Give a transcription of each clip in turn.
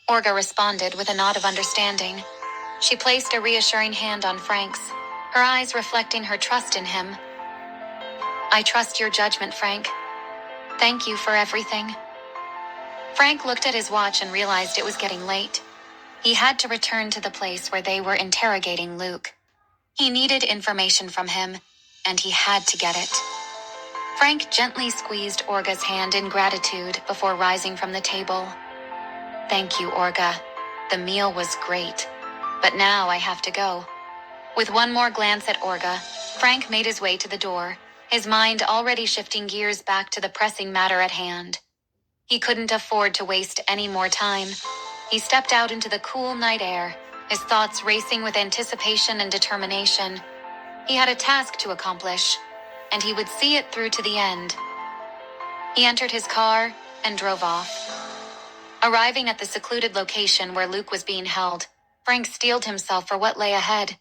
Olga responded with a nod of understanding. She placed a reassuring hand on Frank's, her eyes reflecting her trust in him. I trust your judgment, Frank. Thank you for everything. Frank looked at his watch and realized it was getting late. He had to return to the place where they were interrogating Luke. He needed information from him, and he had to get it. Frank gently squeezed Olga's hand in gratitude before rising from the table. Thank you, Olga. The meal was great. But now I have to go. With one more glance at Olga, Frank made his way to the door, his mind already shifting gears back to the pressing matter at hand. He couldn't afford to waste any more time. He stepped out into the cool night air, his thoughts racing with anticipation and determination. He had a task to accomplish, and he would see it through to the end. He entered his car and drove off. Arriving at the secluded location where Luke was being held, Frank steeled himself for what lay ahead.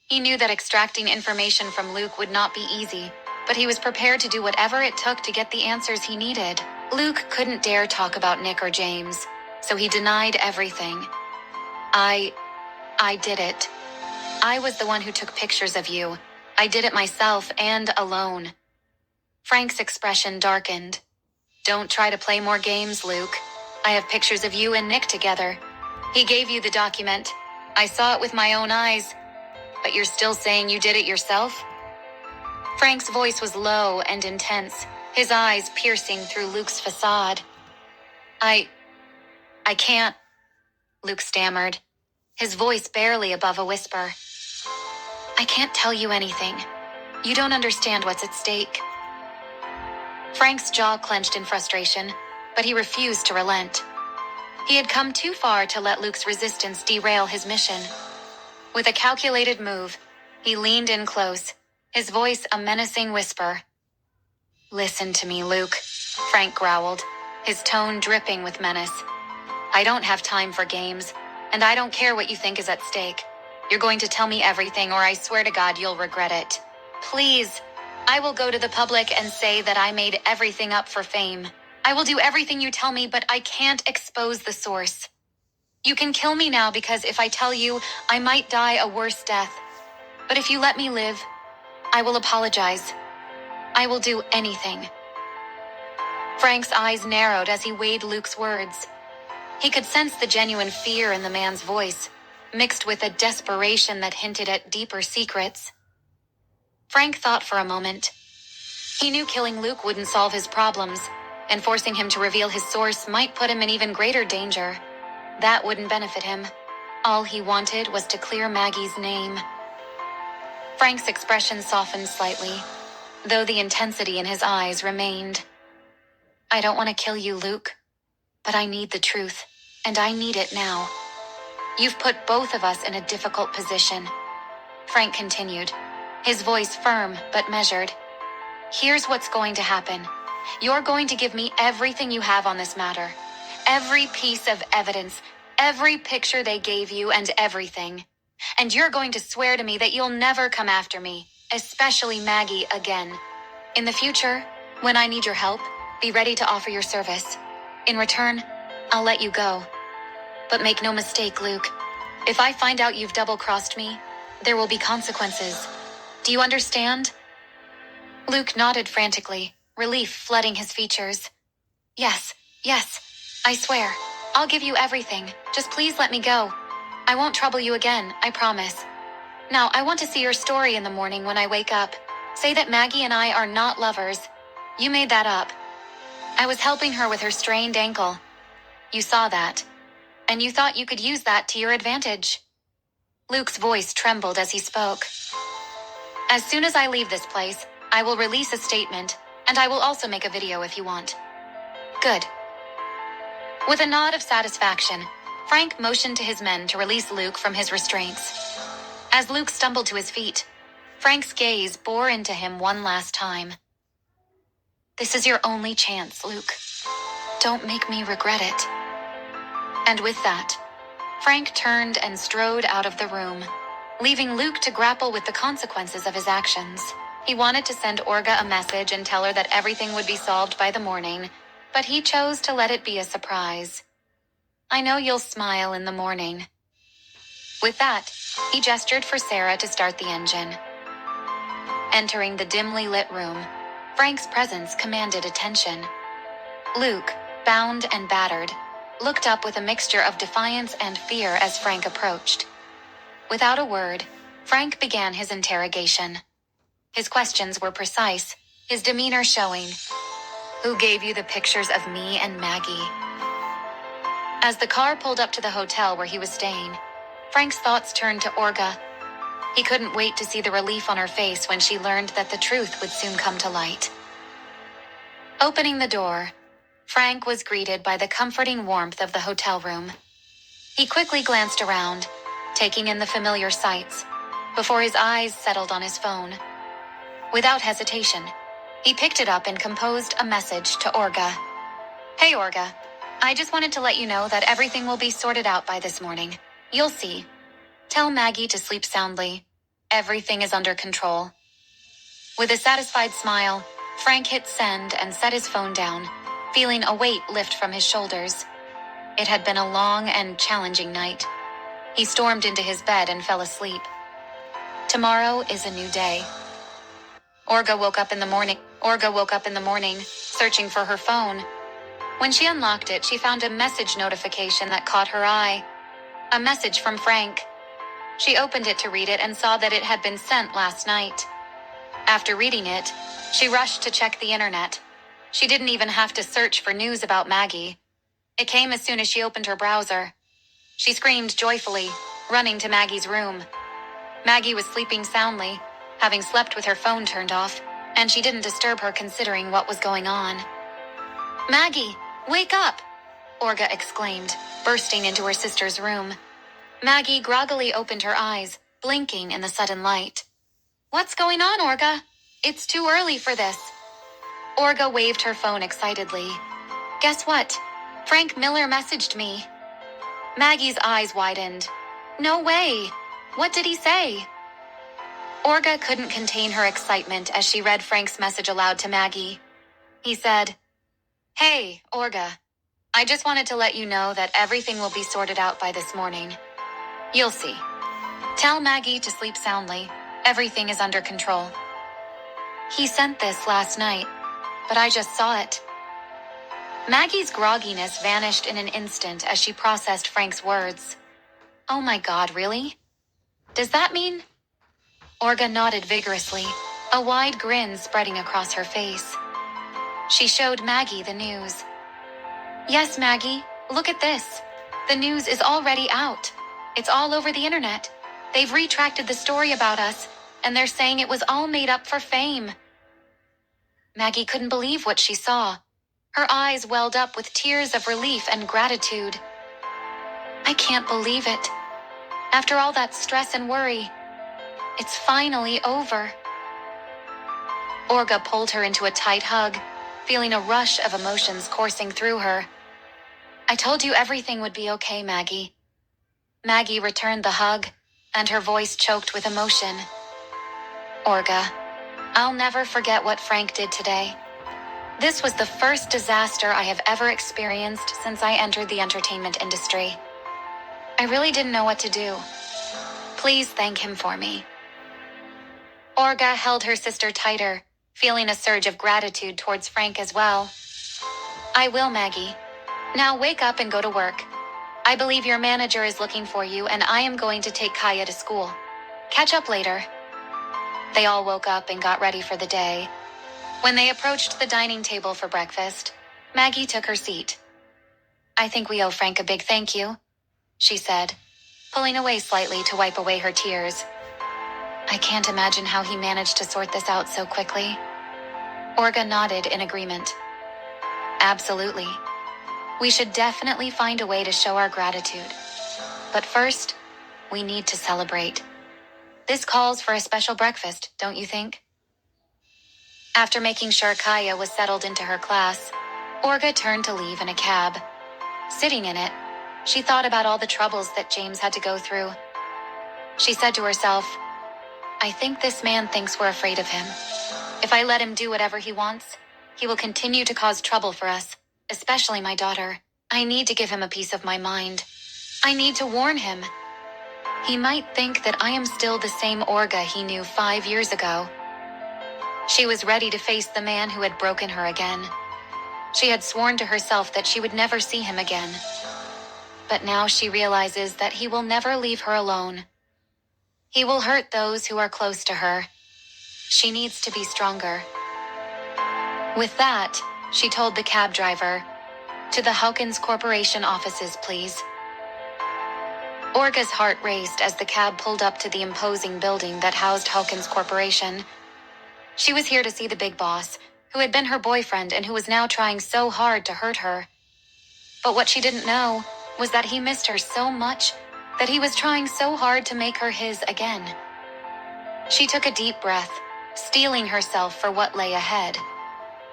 He knew that extracting information from Luke would not be easy, but he was prepared to do whatever it took to get the answers he needed. Luke couldn't dare talk about Nick or James, so he denied everything. I did it. I was the one who took pictures of you. I did it myself and alone. Frank's expression darkened. Don't try to play more games, Luke. I have pictures of you and Nick together. He gave you the document. I saw it with my own eyes. But you're still saying you did it yourself? Frank's voice was low and intense, his eyes piercing through Luke's facade. I can't, Luke stammered, his voice barely above a whisper. I can't tell you anything. You don't understand what's at stake. Frank's jaw clenched in frustration, but he refused to relent. He had come too far to let Luke's resistance derail his mission. With a calculated move, he leaned in close, his voice a menacing whisper. Listen to me, Luke, Frank growled, his tone dripping with menace. I don't have time for games, and I don't care what you think is at stake. You're going to tell me everything, or I swear to God you'll regret it. Please, I will go to the public and say that I made everything up for fame. I will do everything you tell me, but I can't expose the source. You can kill me now because if I tell you, I might die a worse death. But if you let me live, I will apologize. I will do anything. Frank's eyes narrowed as he weighed Luke's words. He could sense the genuine fear in the man's voice, mixed with a desperation that hinted at deeper secrets. Frank thought for a moment. He knew killing Luke wouldn't solve his problems, and forcing him to reveal his source might put him in even greater danger. That wouldn't benefit him. All he wanted was to clear Maggie's name. Frank's expression softened slightly, though the intensity in his eyes remained. I don't want to kill you, Luke, but I need the truth, and I need it now. You've put both of us in a difficult position. Frank continued, his voice firm but measured. Here's what's going to happen. You're going to give me everything you have on this matter. Every piece of evidence, every picture they gave you, and everything. And you're going to swear to me that you'll never come after me, especially Maggie, again. In the future, when I need your help, be ready to offer your service. In return, I'll let you go. But make no mistake, Luke. If I find out you've double-crossed me, there will be consequences. Do you understand? Luke nodded frantically, relief flooding his features. Yes, I swear. I'll give you everything. Just please let me go. I won't trouble you again, I promise. Now, I want to see your story in the morning when I wake up. Say that Maggie and I are not lovers. You made that up. I was helping her with her strained ankle. You saw that. And you thought you could use that to your advantage. Luke's voice trembled as he spoke. As soon as I leave this place, I will release a statement, and I will also make a video if you want. Good. With a nod of satisfaction, Frank motioned to his men to release Luke from his restraints. As Luke stumbled to his feet, Frank's gaze bore into him one last time. This is your only chance, Luke. Don't make me regret it. And with that, Frank turned and strode out of the room, leaving Luke to grapple with the consequences of his actions. He wanted to send Olga a message and tell her that everything would be solved by the morning, but he chose to let it be a surprise. I know you'll smile in the morning." With that, he gestured for Sarah to start the engine. Entering the dimly lit room, Frank's presence commanded attention. Luke, bound and battered, looked up with a mixture of defiance and fear as Frank approached. Without a word, Frank began his interrogation. His questions were precise, his demeanor showing, "Who gave you the pictures of me and Maggie?" As the car pulled up to the hotel where he was staying, Frank's thoughts turned to Olga. He couldn't wait to see the relief on her face when she learned that the truth would soon come to light. Opening the door, Frank was greeted by the comforting warmth of the hotel room. He quickly glanced around, taking in the familiar sights, before his eyes settled on his phone. Without hesitation, he picked it up and composed a message to Olga. "Hey Olga, I just wanted to let you know that everything will be sorted out by this morning. You'll see. Tell Maggie to sleep soundly. Everything is under control." With a satisfied smile, Frank hit send and set his phone down, feeling a weight lift from his shoulders. It had been a long and challenging night. He stormed into his bed and fell asleep. Tomorrow is a new day. Olga woke up in the morning, searching for her phone. When she unlocked it, she found a message notification that caught her eye. A message from Frank. She opened it to read it and saw that it had been sent last night. After reading it, she rushed to check the internet. She didn't even have to search for news about Maggie. It came as soon as she opened her browser. She screamed joyfully, running to Maggie's room. Maggie was sleeping soundly, having slept with her phone turned off, and she didn't disturb her considering what was going on. "Maggie, wake up!" Olga exclaimed, bursting into her sister's room. Maggie groggily opened her eyes, blinking in the sudden light. "What's going on, Olga? It's too early for this." Olga waved her phone excitedly. "Guess what? Frank Miller messaged me." Maggie's eyes widened. "No way! What did he say?" Olga couldn't contain her excitement as she read Frank's message aloud to Maggie. He said, "Hey, Olga, I just wanted to let you know that everything will be sorted out by this morning. You'll see. Tell Maggie to sleep soundly. Everything is under control." He sent this last night, but I just saw it. Maggie's grogginess vanished in an instant as she processed Frank's words. "Oh my God, really? Does that mean?" Olga nodded vigorously, a wide grin spreading across her face. She showed Maggie the news. "Yes, Maggie, look at this. The news is already out. It's all over the internet. They've retracted the story about us, and they're saying it was all made up for fame." Maggie couldn't believe what she saw. Her eyes welled up with tears of relief and gratitude. "I can't believe it. After all that stress and worry, it's finally over." Olga pulled her into a tight hug, feeling a rush of emotions coursing through her. "I told you everything would be okay, Maggie." Maggie returned the hug, and her voice choked with emotion. "Olga, I'll never forget what Frank did today. This was the first disaster I have ever experienced since I entered the entertainment industry. I really didn't know what to do. Please thank him for me." Olga held her sister tighter, feeling a surge of gratitude towards Frank as well. "I will, Maggie. Now wake up and go to work. I believe your manager is looking for you, and I am going to take Kaya to school. Catch up later." They all woke up and got ready for the day. When they approached the dining table for breakfast, Maggie took her seat. "I think we owe Frank a big thank you," she said, pulling away slightly to wipe away her tears. "I can't imagine how he managed to sort this out so quickly." Olga nodded in agreement. "Absolutely. We should definitely find a way to show our gratitude. But first, we need to celebrate. This calls for a special breakfast, don't you think?" After making sure Kaya was settled into her class, Olga turned to leave in a cab. Sitting in it, she thought about all the troubles that James had to go through. She said to herself, "I think this man thinks we're afraid of him. If I let him do whatever he wants, he will continue to cause trouble for us, especially my daughter. I need to give him a piece of my mind. I need to warn him. He might think that I am still the same Olga he knew 5 years ago. She was ready to face the man who had broken her again. She had sworn to herself that she would never see him again. But now she realizes that he will never leave her alone. He will hurt those who are close to her. She needs to be stronger. With that, she told the cab driver, "To the Hawkins Corporation offices, please." Olga's heart raced as the cab pulled up to the imposing building that housed Hawkins Corporation. She was here to see the big boss, who had been her boyfriend and who was now trying so hard to hurt her. But what she didn't know was that he missed her so much that he was trying so hard to make her his again. She took a deep breath, steeling herself for what lay ahead.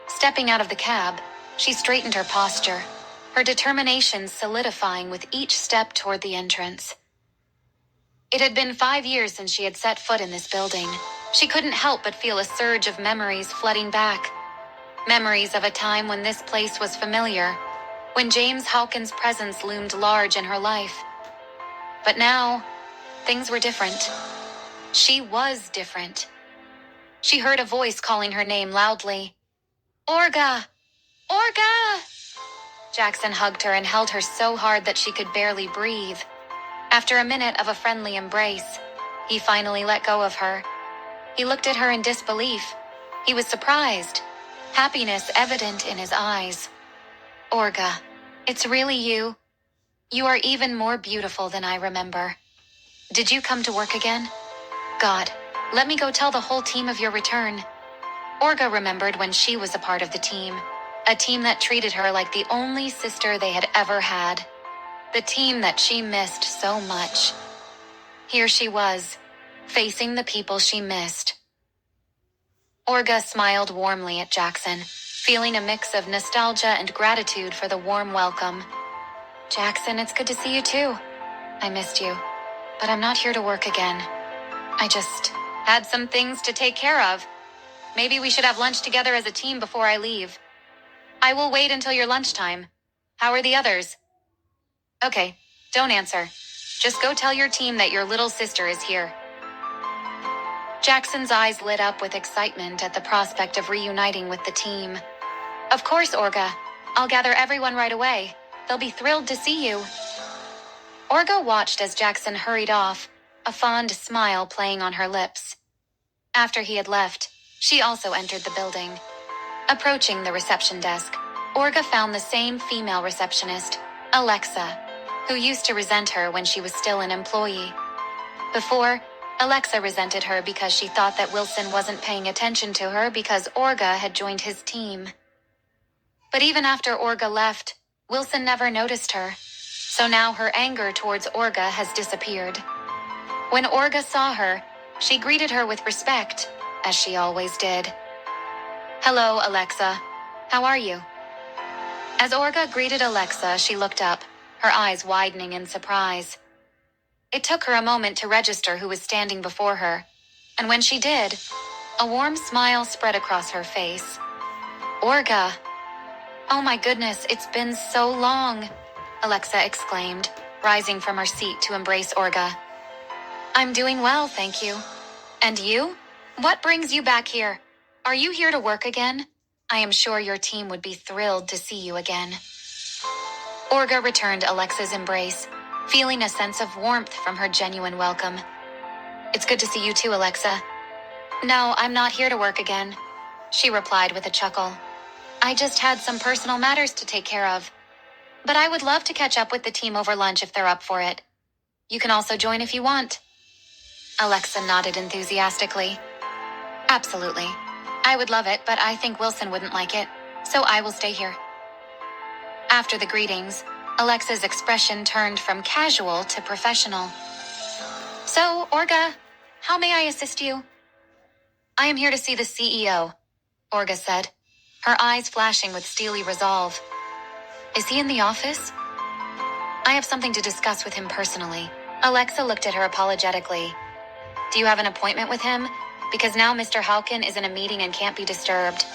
Stepping out of the cab, she straightened her posture, her determination solidifying with each step toward the entrance. It had been 5 years since she had set foot in this building. She couldn't help but feel a surge of memories flooding back. Memories of a time when this place was familiar, when James Hawkins' presence loomed large in her life. But now, things were different. She was different. She heard a voice calling her name loudly. "Olga! Olga!" Jackson hugged her and held her so hard that she could barely breathe. After a minute of a friendly embrace, he finally let go of her. He looked at her in disbelief. He was surprised, happiness evident in his eyes. "Olga, it's really you. You are even more beautiful than I remember. Did you come to work again? God, let me go tell the whole team of your return." Olga remembered when she was a part of the team, a team that treated her like the only sister they had ever had, the team that she missed so much. Here she was, facing the people she missed. Olga smiled warmly at Jackson, feeling a mix of nostalgia and gratitude for the warm welcome. "Jackson, it's good to see you too. I missed you, but I'm not here to work again. I just had some things to take care of. Maybe we should have lunch together as a team before I leave. I will wait until your lunchtime. How are the others?" "Okay, don't answer. Just go tell your team that your little sister is here." Jackson's eyes lit up with excitement at the prospect of reuniting with the team. "Of course, Olga. I'll gather everyone right away. They'll be thrilled to see you." Olga watched as Jackson hurried off, a fond smile playing on her lips. After he had left, she also entered the building. Approaching the reception desk, Olga found the same female receptionist, Alexa, who used to resent her when she was still an employee. Before, Alexa resented her because she thought that Wilson wasn't paying attention to her because Olga had joined his team. But even after Olga left, Wilson never noticed her, so now her anger towards Olga has disappeared. When Olga saw her, she greeted her with respect, as she always did. "Hello, Alexa. How are you?" As Olga greeted Alexa, she looked up, her eyes widening in surprise. It took her a moment to register who was standing before her, and when she did, a warm smile spread across her face. "Olga! Oh my goodness, it's been so long," Alexa exclaimed, rising from her seat to embrace Olga. "I'm doing well, thank you. And you? What brings you back here? Are you here to work again? I am sure your team would be thrilled to see you again." Olga returned Alexa's embrace, feeling a sense of warmth from her genuine welcome. "It's good to see you too, Alexa." "No, I'm not here to work again," she replied with a chuckle. "I just had some personal matters to take care of. But I would love to catch up with the team over lunch if they're up for it. You can also join if you want." Alexa nodded enthusiastically. "Absolutely. I would love it, but I think Wilson wouldn't like it, so I will stay here." After the greetings, Alexa's expression turned from casual to professional. "So, Olga, how may I assist you?" "I am here to see the CEO," Olga said, her eyes flashing with steely resolve. "Is he in the office?" "I have something to discuss with him personally." Alexa looked at her apologetically. "Do you have an appointment with him? Because now Mr. Hawkin is in a meeting and can't be disturbed."